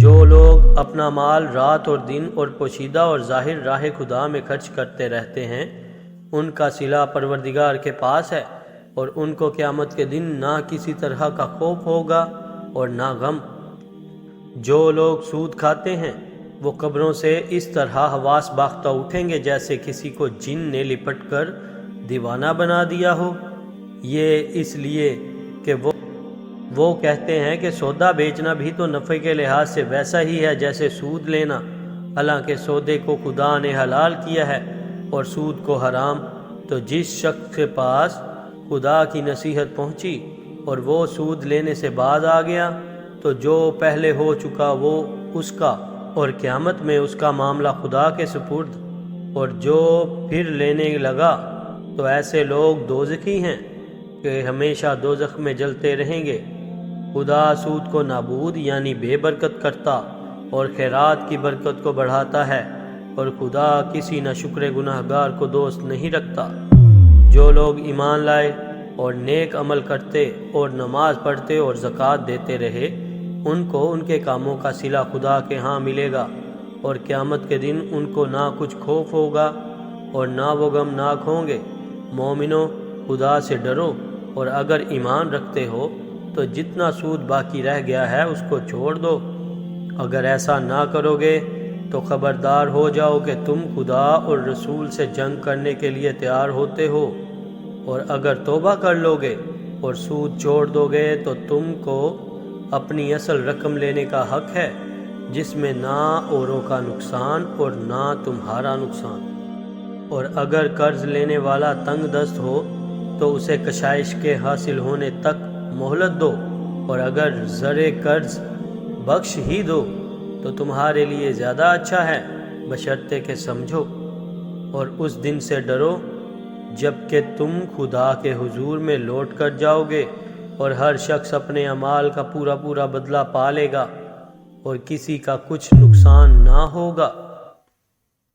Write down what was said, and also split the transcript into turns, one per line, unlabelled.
جو لوگ اپنا مال رات اور دن اور پوشیدہ اور ظاہر راہ خدا میں خرچ کرتے رہتے ہیں، ان کا صلہ پروردگار کے پاس ہے، اور ان کو قیامت کے دن نہ کسی طرح کا خوف ہوگا اور نہ غم۔ جو لوگ سود کھاتے ہیں وہ قبروں سے اس طرح حواس باختہ اٹھیں گے جیسے کسی کو جن نے لپٹ کر دیوانہ بنا دیا ہو۔ یہ اس لیے کہ وہ کہتے ہیں کہ سودا بیچنا بھی تو نفع کے لحاظ سے ویسا ہی ہے جیسے سود لینا، حالانکہ سودے کو خدا نے حلال کیا ہے اور سود کو حرام۔ تو جس شخص کے پاس خدا کی نصیحت پہنچی اور وہ سود لینے سے باز آ گیا تو جو پہلے ہو چکا وہ اس کا، اور قیامت میں اس کا معاملہ خدا کے سپرد، اور جو پھر لینے لگا تو ایسے لوگ دوزخی ہیں کہ ہمیشہ دوزخ میں جلتے رہیں گے۔ خدا سود کو نابود یعنی بے برکت کرتا اور خیرات کی برکت کو بڑھاتا ہے، اور خدا کسی ناشکر گناہگار کو دوست نہیں رکھتا۔ جو لوگ ایمان لائے اور نیک عمل کرتے اور نماز پڑھتے اور زکوٰۃ دیتے رہے، ان کو ان کے کاموں کا صلہ خدا کے ہاں ملے گا، اور قیامت کے دن ان کو نہ کچھ خوف ہوگا اور نہ وہ غمناک ہوں گے۔ مومنو، خدا سے ڈرو، اور اگر ایمان رکھتے ہو تو جتنا سود باقی رہ گیا ہے اس کو چھوڑ دو۔ اگر ایسا نہ کرو گے تو خبردار ہو جاؤ کہ تم خدا اور رسول سے جنگ کرنے کے لیے تیار ہوتے ہو، اور اگر توبہ کر لو گے اور سود چھوڑ دو گے تو تم کو اپنی اصل رقم لینے کا حق ہے، جس میں نہ اوروں کا نقصان اور نہ تمہارا نقصان۔ اور اگر قرض لینے والا تنگ دست ہو تو اسے کشائش کے حاصل ہونے تک مہلت دو، اور اگر زر قرض بخش ہی دو تو تمہارے لیے زیادہ اچھا ہے، بشرطے کہ سمجھو۔ اور اس دن سے ڈرو جب کہ تم خدا کے حضور میں لوٹ کر جاؤ گے، اور ہر شخص اپنے اعمال کا پورا بدلہ پا لے گا، اور کسی کا کچھ نقصان نہ ہوگا۔